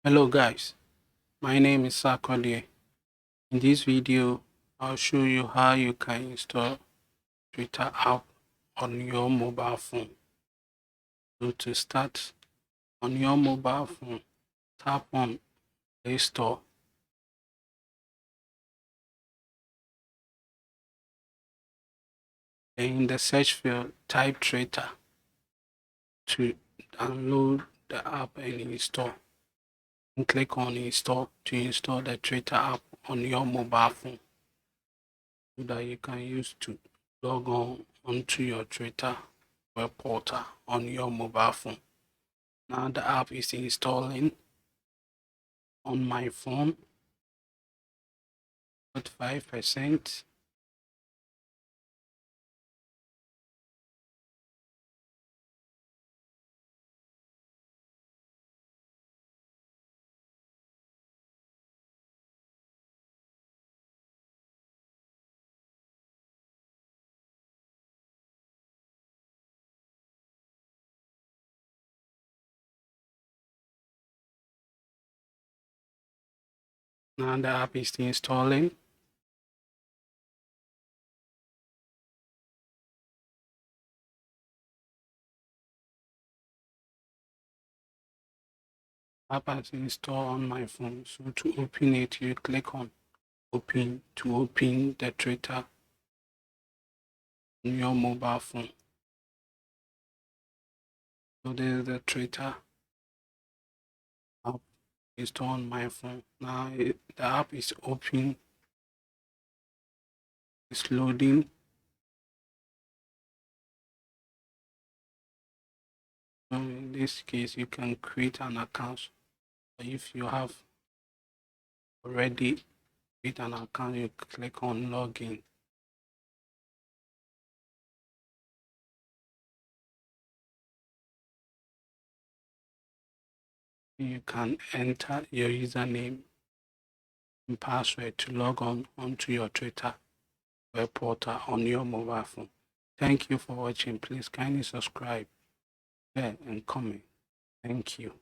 Hello guys, my name is Sarkodie. In this video, I'll show you how you can install Twitter app on your mobile phone. So to start, on your mobile phone, tap on Play Store. And in the search field, type Twitter to download the app and install. And click on Install to install the Twitter app on your mobile phone so that you can use to log on onto your Twitter web portal on your mobile phone. Now the app is installing on my phone at 5%. Now the app is installing. App is installed on my phone. So to open it, you click on Open to open the Twitter on your mobile phone. So this is the Twitter app installed on my phone. Now the app is open. It's loading. So in this case, you can create an account. If you have already create an account, you click on login. You can enter your username and password to log on onto your Twitter web portal on your mobile phone. Thank you for watching. Please kindly subscribe, share, and comment. Thank you.